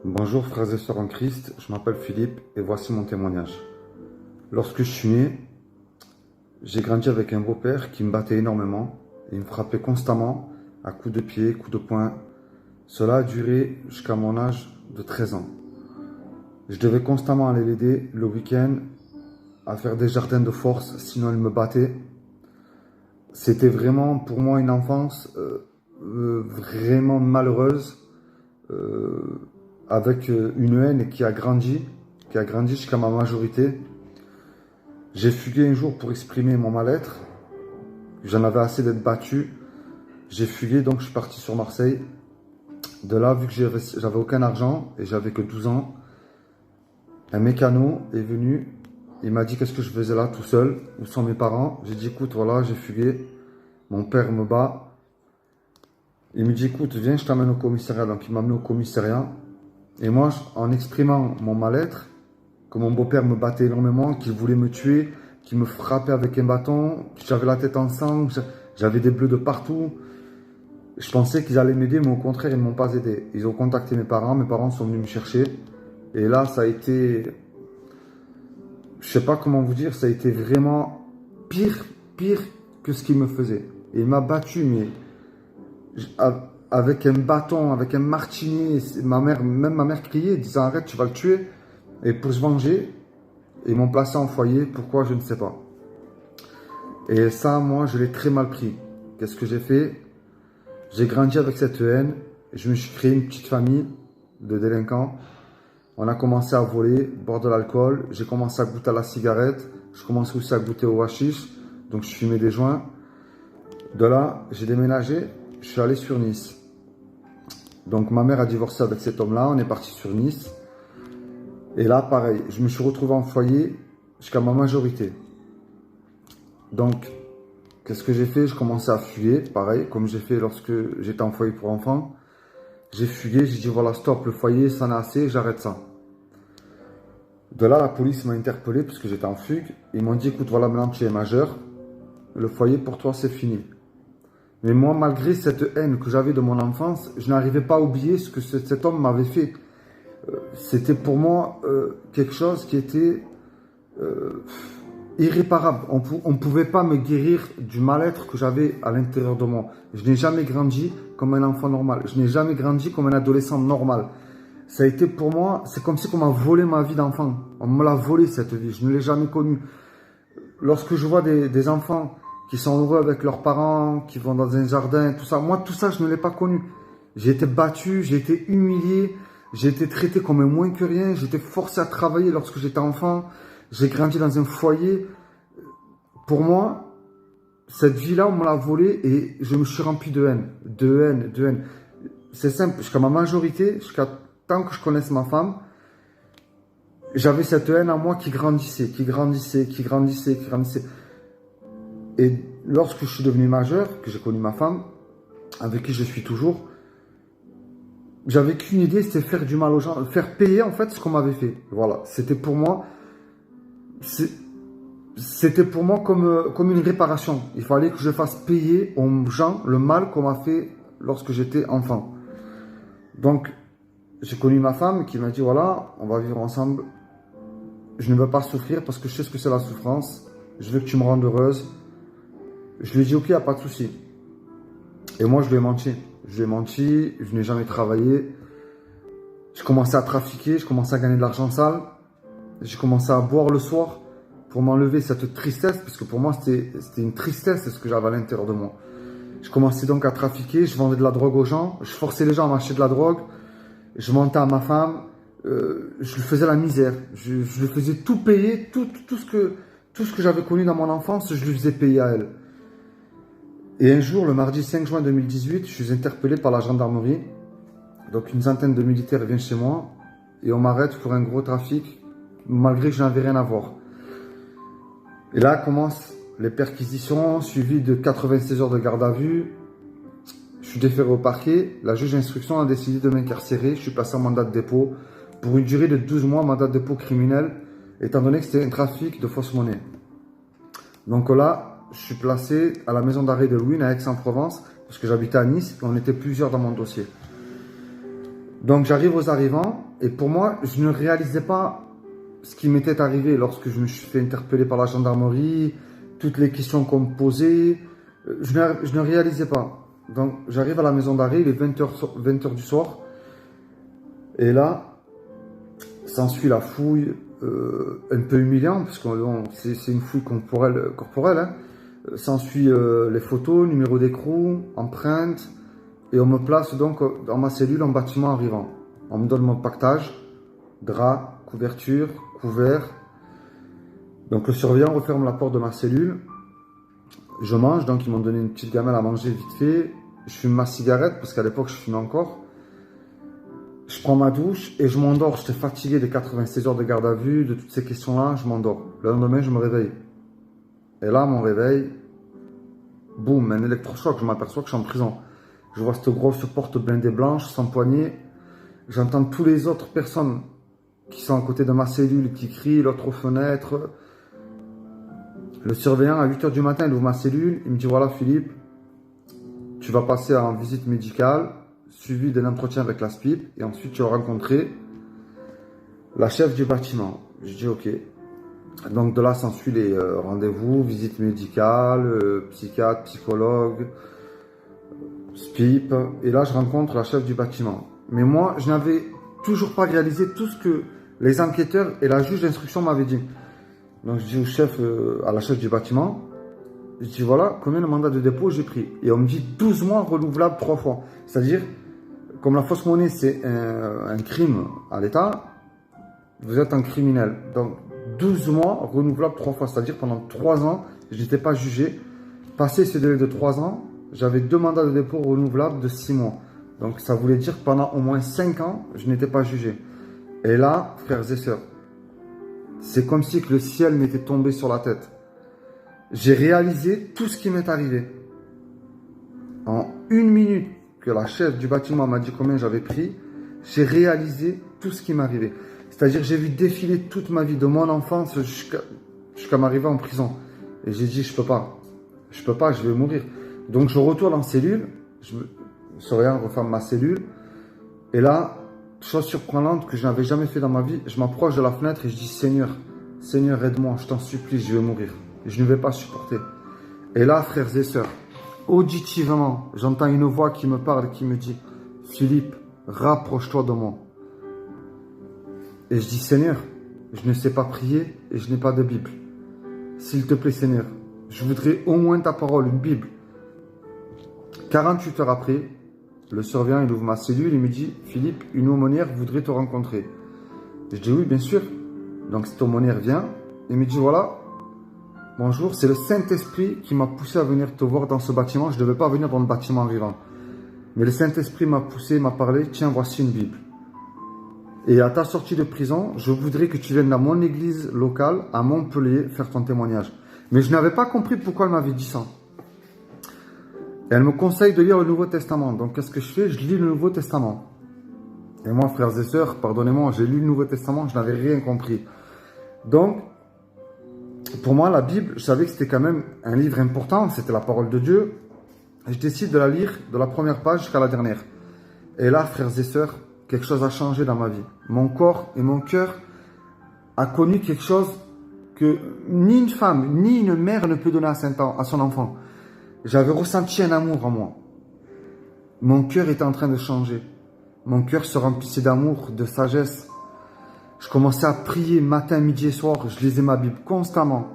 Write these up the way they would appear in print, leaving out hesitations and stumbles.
Bonjour frères et sœurs en Christ, je m'appelle Philippe et voici mon témoignage. Lorsque je suis né, j'ai grandi avec un beau-père qui me battait énormément et il me frappait constamment à coups de pied, coups de poing. Cela a duré jusqu'à mon âge de 13 ans. Je devais constamment aller l'aider le week-end à faire des jardins de force, sinon il me battait. C'était vraiment pour moi une enfance vraiment malheureuse, avec une haine qui a grandi jusqu'à ma majorité. J'ai fugué un jour pour exprimer mon mal-être. J'en avais assez d'être battu. J'ai fugué, donc je suis parti sur Marseille. De là, vu que j'avais aucun argent et j'avais que 12 ans, un mécano est venu. Il m'a dit qu'est-ce que je faisais là tout seul, où sont mes parents. J'ai dit écoute, voilà, j'ai fugué. Mon père me bat. Il me dit écoute, viens, je t'amène au commissariat. Donc il m'a amené au commissariat. Et moi, en exprimant mon mal-être, que mon beau-père me battait énormément, qu'il voulait me tuer, qu'il me frappait avec un bâton, que j'avais la tête en sang, j'avais des bleus de partout. Je pensais qu'ils allaient m'aider, mais au contraire, ils ne m'ont pas aidé. Ils ont contacté mes parents sont venus me chercher. Et là, ça a été, je sais pas comment vous dire, ça a été vraiment pire que ce qu'ils me faisaient. Et il m'a battu, mais avec un bâton, avec un martini. Même ma mère criait, disant arrête, tu vas le tuer. Et pour se venger, ils m'ont placé en foyer. Pourquoi, je ne sais pas. Et ça, moi, je l'ai très mal pris. Qu'est-ce que j'ai fait? J'ai grandi avec cette haine. Je me suis créé une petite famille de délinquants. On a commencé à voler, boire de l'alcool. J'ai commencé à goûter à la cigarette. Je commençais aussi à goûter au hashish. Donc, je fumais des joints. De là, j'ai déménagé. Je suis allé sur Nice. Donc, ma mère a divorcé avec cet homme-là. On est parti sur Nice. Et là, pareil, je me suis retrouvé en foyer jusqu'à ma majorité. Donc, qu'est-ce que j'ai fait? Je commençais à fuguer, pareil, comme j'ai fait lorsque j'étais en foyer pour enfants. J'ai fugué, j'ai dit voilà, stop, le foyer, ça en a assez, j'arrête ça. De là, la police m'a interpellé puisque j'étais en fugue. Ils m'ont dit écoute, voilà, maintenant tu es majeur, le foyer pour toi, c'est fini. Mais moi, malgré cette haine que j'avais de mon enfance, je n'arrivais pas à oublier ce que cet homme m'avait fait. C'était pour moi quelque chose qui était irréparable. On ne pouvait pas me guérir du mal-être que j'avais à l'intérieur de moi. Je n'ai jamais grandi comme un enfant normal. Je n'ai jamais grandi comme un adolescent normal. Ça a été pour moi, c'est comme si on m'a volé ma vie d'enfant. On me l'a volé cette vie, je ne l'ai jamais connue. Lorsque je vois des enfants qui sont heureux avec leurs parents, qui vont dans un jardin, tout ça, moi tout ça je ne l'ai pas connu. J'ai été battu, j'ai été humilié, j'ai été traité comme un moins que rien, j'ai été forcé à travailler lorsque j'étais enfant, j'ai grandi dans un foyer. Pour moi, cette vie-là, on me l'a volée et je me suis rempli de haine, de haine, de haine. C'est simple, jusqu'à ma majorité, jusqu'à tant que je connaisse ma femme, j'avais cette haine en moi qui grandissait, qui grandissait, qui grandissait, qui grandissait. Et lorsque je suis devenu majeur, que j'ai connu ma femme, avec qui je suis toujours, j'avais qu'une idée, c'était faire du mal aux gens, faire payer en fait ce qu'on m'avait fait. Voilà, c'était pour moi, c'était pour moi comme une réparation. Il fallait que je fasse payer aux gens le mal qu'on m'a fait lorsque j'étais enfant. Donc, j'ai connu ma femme qui m'a dit, voilà, on va vivre ensemble. Je ne veux pas souffrir parce que je sais ce que c'est la souffrance. Je veux que tu me rendes heureuse. Je lui ai dit, ok, il n'y a pas de souci. Et moi, je lui ai menti. Je lui ai menti, je n'ai jamais travaillé. Je commençais à trafiquer, je commençais à gagner de l'argent sale. J'ai commencé à boire le soir pour m'enlever cette tristesse, parce que pour moi, c'était une tristesse, c'est ce que j'avais à l'intérieur de moi. Je commençais donc à trafiquer, je vendais de la drogue aux gens, je forçais les gens à m'acheter de la drogue, je mentais à ma femme, je lui faisais la misère, je lui faisais tout payer, tout ce que j'avais connu dans mon enfance, je lui faisais payer à elle. Et un jour, le mardi 5 juin 2018, je suis interpellé par la gendarmerie. Donc une centaine de militaires viennent chez moi et on m'arrête pour un gros trafic, malgré que je n'avais rien à voir. Et là commencent les perquisitions, suivies de 96 heures de garde à vue. Je suis déféré au parquet. La juge d'instruction a décidé de m'incarcérer. Je suis passé en mandat de dépôt pour une durée de 12 mois, mandat de dépôt criminel, étant donné que c'était un trafic de fausse monnaie. Donc là, je suis placé à la maison d'arrêt de Luynes à Aix-en-Provence, parce que j'habitais à Nice et on était plusieurs dans mon dossier. Donc j'arrive aux arrivants et pour moi, je ne réalisais pas ce qui m'était arrivé lorsque je me suis fait interpeller par la gendarmerie, toutes les questions qu'on me posait, je ne réalisais pas. Donc j'arrive à la maison d'arrêt, il est 20h du soir et là, s'ensuit la fouille un peu humiliante parce que c'est une fouille corporelle hein. S'ensuit les photos, numéro d'écrou, empreintes. Et on me place donc dans ma cellule en bâtiment arrivant. On me donne mon pactage, drap, couverture, couvert. Donc le surveillant referme la porte de ma cellule. Je mange, donc ils m'ont donné une petite gamelle à manger vite fait. Je fume ma cigarette, parce qu'à l'époque je fumais encore. Je prends ma douche et je m'endors. J'étais fatigué des 96 heures de garde à vue, de toutes ces questions-là, je m'endors. Le lendemain, je me réveille. Et là, mon réveil, boum, un électrochoc, je m'aperçois que je suis en prison. Je vois cette grosse porte blindée blanche, sans poignée. J'entends tous les autres personnes qui sont à côté de ma cellule, qui crient, l'autre aux fenêtres. Le surveillant, à 8h du matin, il ouvre ma cellule. Il me dit, voilà Philippe, tu vas passer en visite médicale, suivi d'un entretien avec la SPIP, et ensuite tu vas rencontrer la chef du bâtiment. Je dis, ok. Donc de là s'ensuit les rendez-vous, visite médicale, psychiatre, psychologue, SPIP, et là je rencontre la chef du bâtiment. Mais moi, je n'avais toujours pas réalisé tout ce que les enquêteurs et la juge d'instruction m'avaient dit. Donc je dis au chef, à la chef du bâtiment, je dis voilà, combien de mandats de dépôt j'ai pris. Et on me dit 12 mois renouvelables 3 fois. C'est-à-dire, comme la fausse monnaie c'est un crime à l'État, vous êtes un criminel. Donc 12 mois renouvelables 3 fois. C'est-à-dire pendant 3 ans, je n'étais pas jugé. Passé ce délai de 3 ans, j'avais 2 mandats de dépôt renouvelables de 6 mois. Donc ça voulait dire que pendant au moins 5 ans, je n'étais pas jugé. Et là, frères et sœurs, c'est comme si que le ciel m'était tombé sur la tête. J'ai réalisé tout ce qui m'est arrivé. En 1 minute que la chef du bâtiment m'a dit combien j'avais pris, j'ai réalisé tout ce qui m'arrivait. C'est-à-dire j'ai vu défiler toute ma vie, de mon enfance jusqu'à m'arriver en prison. Et j'ai dit, je peux pas, je vais mourir. Donc je retourne en cellule, le surveillant referme ma cellule, et là, chose surprenante que je n'avais jamais fait dans ma vie, je m'approche de la fenêtre et je dis, Seigneur, Seigneur aide-moi, je t'en supplie, je vais mourir. Je ne vais pas supporter. Et là, frères et sœurs, auditivement, j'entends une voix qui me parle, qui me dit, Philippe, rapproche-toi de moi. Et je dis, Seigneur, je ne sais pas prier et je n'ai pas de Bible. S'il te plaît, Seigneur, je voudrais au moins ta parole, une Bible. 48 heures après, le surveillant, il ouvre ma cellule, il me dit, Philippe, une aumônière voudrait te rencontrer. Je dis, oui, bien sûr. Donc cette aumônière vient, il me dit, voilà, bonjour, c'est le Saint-Esprit qui m'a poussé à venir te voir dans ce bâtiment. Je ne devais pas venir dans le bâtiment vivant. Mais le Saint-Esprit m'a poussé, m'a parlé, tiens, voici une Bible. Et à ta sortie de prison, je voudrais que tu viennes dans mon église locale, à Montpellier, faire ton témoignage. Mais je n'avais pas compris pourquoi elle m'avait dit ça. Et elle me conseille de lire le Nouveau Testament. Donc qu'est-ce que je fais? Je lis le Nouveau Testament. Et moi, frères et sœurs, pardonnez-moi, j'ai lu le Nouveau Testament, je n'avais rien compris. Donc, pour moi, la Bible, je savais que c'était quand même un livre important, c'était la parole de Dieu. Et je décide de la lire de la première page jusqu'à la dernière. Et là, frères et sœurs, quelque chose a changé dans ma vie. Mon corps et mon cœur a connu quelque chose que ni une femme, ni une mère ne peut donner à son enfant. J'avais ressenti un amour en moi. Mon cœur était en train de changer. Mon cœur se remplissait d'amour, de sagesse. Je commençais à prier matin, midi et soir. Je lisais ma Bible constamment.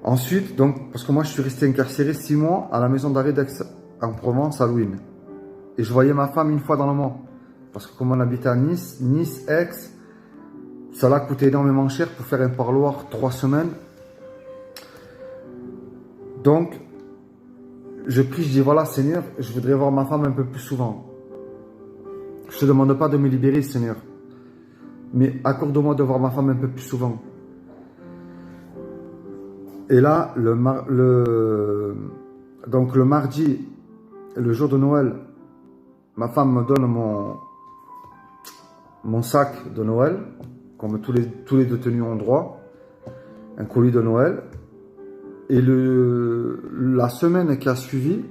Ensuite, donc, parce que moi je suis resté incarcéré 6 mois à la maison d'arrêt d'Aix-en-Provence, à Louine. Et je voyais ma femme une fois dans le mois. Parce que comme on habitait à Nice, Aix, ça l'a coûté énormément cher pour faire un parloir 3 semaines. Donc, je prie, je dis voilà Seigneur, je voudrais voir ma femme un peu plus souvent. Je ne te demande pas de me libérer Seigneur. Mais accorde-moi de voir ma femme un peu plus souvent. Et là, donc le mardi, le jour de Noël, ma femme me donne mon sac de Noël, comme tous les détenus ont droit, un colis de Noël. Et la semaine qui a suivi,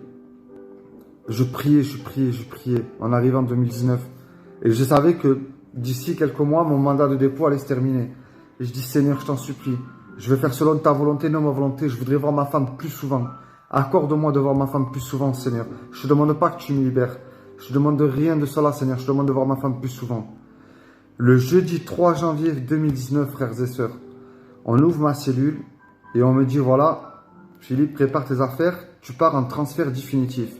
Je priais, je priais, je priais, en arrivant en 2019. Et je savais que d'ici quelques mois, mon mandat de dépôt allait se terminer. Et je dis, Seigneur, je t'en supplie, je vais faire selon ta volonté, non ma volonté. Je voudrais voir ma femme plus souvent. Accorde-moi de voir ma femme plus souvent, Seigneur. Je ne te demande pas que tu me libères. Je ne te demande rien de cela, Seigneur. Je te demande de voir ma femme plus souvent. Le jeudi 3 janvier 2019, frères et sœurs, on ouvre ma cellule et on me dit, voilà, Philippe, prépare tes affaires, tu pars en transfert définitif.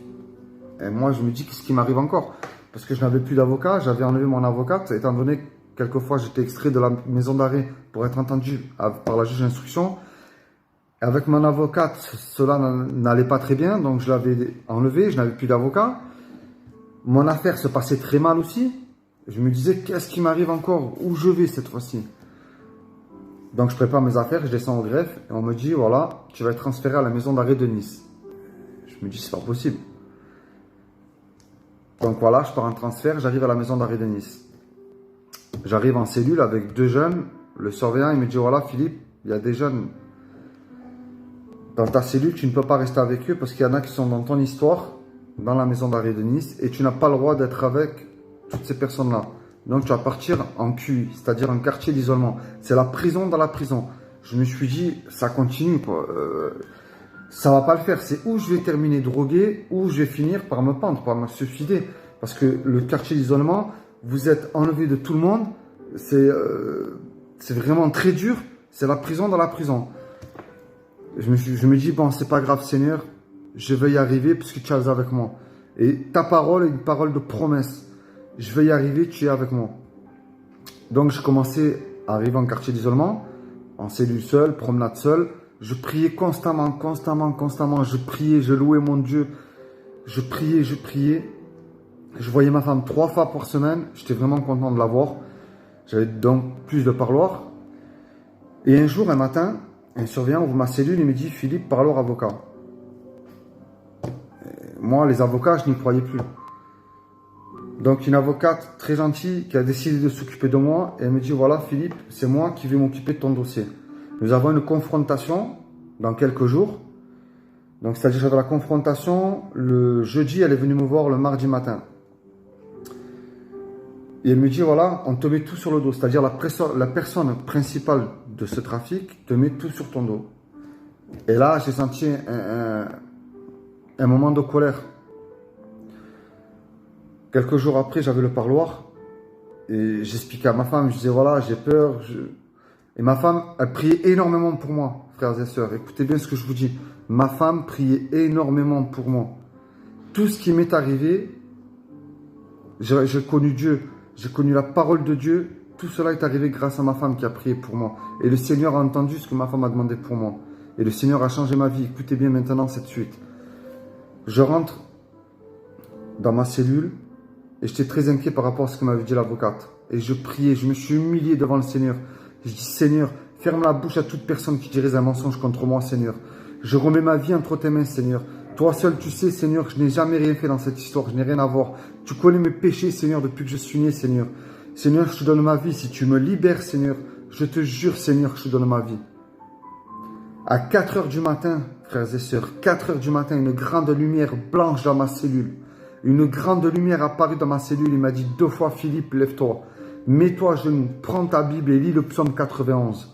Et moi, je me dis, qu'est-ce qui m'arrive encore? Parce que je n'avais plus d'avocat, j'avais enlevé mon avocate, étant donné que quelquefois j'étais extrait de la maison d'arrêt pour être entendu par la juge d'instruction. Avec mon avocate, cela n'allait pas très bien, donc je l'avais enlevé, je n'avais plus d'avocat. Mon affaire se passait très mal aussi. Je me disais, qu'est-ce qui m'arrive encore? Où je vais cette fois-ci? Donc je prépare mes affaires, je descends au greffe et on me dit, voilà, tu vas être transféré à la maison d'arrêt de Nice. Je me dis, c'est pas possible. Donc voilà, je pars en transfert, j'arrive à la maison d'arrêt de Nice. J'arrive en cellule avec 2 jeunes. Le surveillant, il me dit, voilà Philippe, il y a des jeunes dans ta cellule, tu ne peux pas rester avec eux parce qu'il y en a qui sont dans ton histoire, dans la maison d'arrêt de Nice, et tu n'as pas le droit d'être avec toutes ces personnes-là. Donc tu vas partir en QI, c'est-à-dire en quartier d'isolement. C'est la prison dans la prison. Je me suis dit, ça continue, ça va pas le faire. C'est où je vais terminer drogué, ou je vais finir par me pendre, par me suicider. Parce que le quartier d'isolement, vous êtes enlevé de tout le monde. C'est vraiment très dur. C'est la prison dans la prison. Je me dis, bon, c'est pas grave, Seigneur. Je vais y arriver parce que tu es avec moi. Et ta parole est une parole de promesse. Je vais y arriver, tu es avec moi. Donc, je commençais à arriver en quartier d'isolement, en cellule seule, promenade seule. Je priais constamment, constamment, constamment. Je priais, je louais mon Dieu. Je priais, je priais. Je voyais ma femme 3 fois par semaine. J'étais vraiment content de la voir. J'avais donc plus de parloir. Et un jour, un matin, un surveillant ouvre ma cellule et me dit, Philippe, parloir avocat. Et moi, les avocats, je n'y croyais plus. Donc, une avocate très gentille qui a décidé de s'occuper de moi. Et elle me dit, voilà Philippe, c'est moi qui vais m'occuper de ton dossier. Nous avons une confrontation dans quelques jours. Donc, c'est-à-dire j'avais la confrontation le jeudi, elle est venue me voir le mardi matin. Et elle me dit, voilà, on te met tout sur le dos. C'est-à-dire la personne principale de ce trafic te met tout sur ton dos. Et là, j'ai senti un moment de colère. Quelques jours après, j'avais le parloir. Et j'expliquais à ma femme, je disais, voilà, j'ai peur. Et ma femme, elle priait énormément pour moi, frères et sœurs. Écoutez bien ce que je vous dis. Ma femme priait énormément pour moi. Tout ce qui m'est arrivé, j'ai connu Dieu. J'ai connu la parole de Dieu. Tout cela est arrivé grâce à ma femme qui a prié pour moi. Et le Seigneur a entendu ce que ma femme a demandé pour moi. Et le Seigneur a changé ma vie. Écoutez bien maintenant cette suite. Je rentre dans ma cellule et j'étais très inquiet par rapport à ce que m'avait dit l'avocate. Et je priais, je me suis humilié devant le Seigneur. Je dis, Seigneur, ferme la bouche à toute personne qui dirait un mensonge contre moi, Seigneur. Je remets ma vie entre tes mains, Seigneur. Toi seul, tu sais, Seigneur, je n'ai jamais rien fait dans cette histoire. Je n'ai rien à voir. Tu connais mes péchés, Seigneur, depuis que je suis né, Seigneur. Seigneur, je te donne ma vie. Si tu me libères, Seigneur, je te jure, Seigneur, que je te donne ma vie. À 4 heures du matin, frères et sœurs, 4 heures du matin, une grande lumière blanche dans ma cellule. Une grande lumière apparut dans ma cellule. Il m'a dit 2 fois, Philippe, lève-toi. Mets-toi à genoux, prends ta Bible et lis le psaume 91.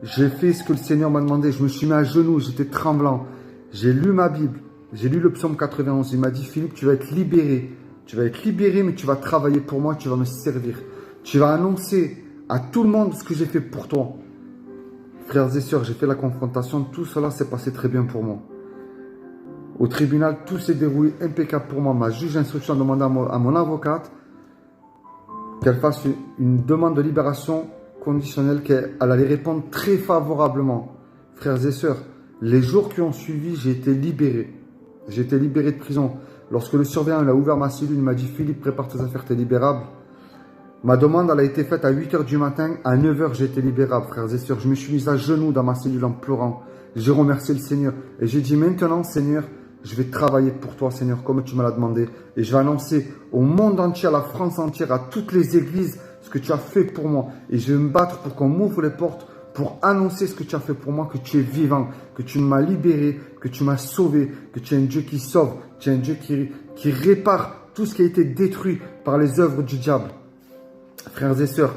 J'ai fait ce que le Seigneur m'a demandé. Je me suis mis à genoux, j'étais tremblant. J'ai lu ma Bible, j'ai lu le psaume 91. Il m'a dit, Philippe, tu vas être libéré. Tu vas être libéré, mais tu vas travailler pour moi, tu vas me servir. Tu vas annoncer à tout le monde ce que j'ai fait pour toi. Frères et sœurs, j'ai fait la confrontation. Tout cela s'est passé très bien pour moi. Au tribunal, tout s'est déroulé impeccable pour moi. Ma juge d'instruction a demandé à mon avocate qu'elle fasse une demande de libération conditionnelle, qu'elle allait répondre très favorablement. Frères et sœurs, les jours qui ont suivi, j'ai été libéré. J'ai été libéré de prison. Lorsque le surveillant a ouvert ma cellule, il m'a dit, Philippe, prépare tes affaires, t'es libérable. Ma demande, elle a été faite à 8 h du matin. À 9 h, j'ai été libérable, frères et sœurs. Je me suis mis à genoux dans ma cellule en pleurant. J'ai remercié le Seigneur. Et j'ai dit, maintenant, Seigneur, je vais travailler pour toi, Seigneur, comme tu me l'as demandé. Et je vais annoncer au monde entier, à la France entière, à toutes les églises, ce que tu as fait pour moi. Et je vais me battre pour qu'on m'ouvre les portes, pour annoncer ce que tu as fait pour moi, que tu es vivant, que tu m'as libéré, que tu m'as sauvé, que tu es un Dieu qui sauve, tu es un Dieu qui répare tout ce qui a été détruit par les œuvres du diable. Frères et sœurs,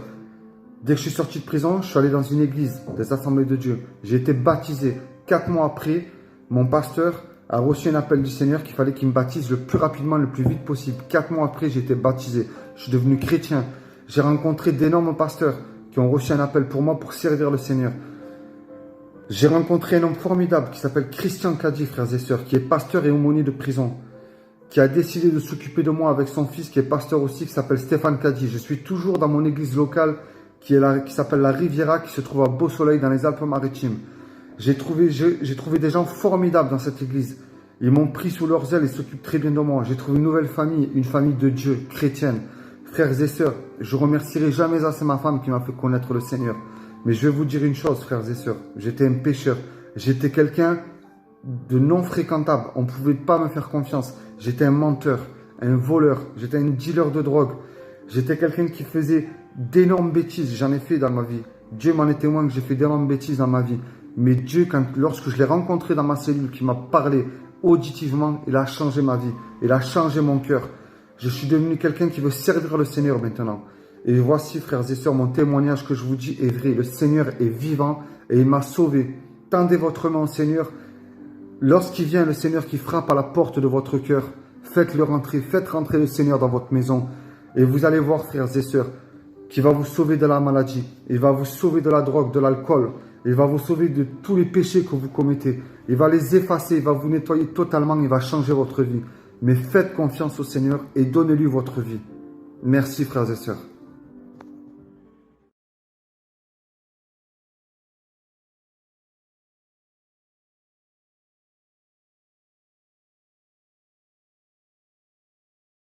dès que je suis sorti de prison, je suis allé dans une église des Assemblées de Dieu. J'ai été baptisé. 4 mois après, mon pasteur a reçu un appel du Seigneur qu'il fallait qu'il me baptise le plus rapidement, le plus vite possible. 4 mois après, j'ai été baptisé. Je suis devenu chrétien. J'ai rencontré d'énormes pasteurs qui ont reçu un appel pour moi pour servir le Seigneur. J'ai rencontré un homme formidable qui s'appelle Christian Kadi, frères et sœurs, qui est pasteur et aumônier de prison, qui a décidé de s'occuper de moi avec son fils, qui est pasteur aussi, qui s'appelle Stéphane Kadi. Je suis toujours dans mon église locale qui s'appelle la Riviera, qui se trouve à Beau-Soleil dans les Alpes-Maritimes. J'ai trouvé des gens formidables dans cette église. Ils m'ont pris sous leurs ailes et s'occupent très bien de moi. J'ai trouvé une nouvelle famille, une famille de Dieu, chrétienne. Frères et sœurs, je remercierai jamais assez ma femme qui m'a fait connaître le Seigneur. Mais je vais vous dire une chose, frères et sœurs. J'étais un pécheur. J'étais quelqu'un de non fréquentable. On ne pouvait pas me faire confiance. J'étais un menteur, un voleur. J'étais un dealer de drogue. J'étais quelqu'un qui faisait d'énormes bêtises. J'en ai fait dans ma vie. Dieu m'en est témoin que j'ai fait d'énormes bêtises dans ma vie. Mais Dieu, lorsque je l'ai rencontré dans ma cellule, qui m'a parlé auditivement, il a changé ma vie. Il a changé mon cœur. Je suis devenu quelqu'un qui veut servir le Seigneur maintenant. Et voici, frères et sœurs, mon témoignage que je vous dis est vrai. Le Seigneur est vivant et il m'a sauvé. Tendez votre main au Seigneur. Lorsqu'il vient, le Seigneur qui frappe à la porte de votre cœur, faites-le rentrer. Faites rentrer le Seigneur dans votre maison. Et vous allez voir, frères et sœurs, qu'il va vous sauver de la maladie. Il va vous sauver de la drogue, de l'alcool. Il va vous sauver de tous les péchés que vous commettez. Il va les effacer. Il va vous nettoyer totalement. Il va changer votre vie. Mais faites confiance au Seigneur et donnez-lui votre vie. Merci, frères et sœurs.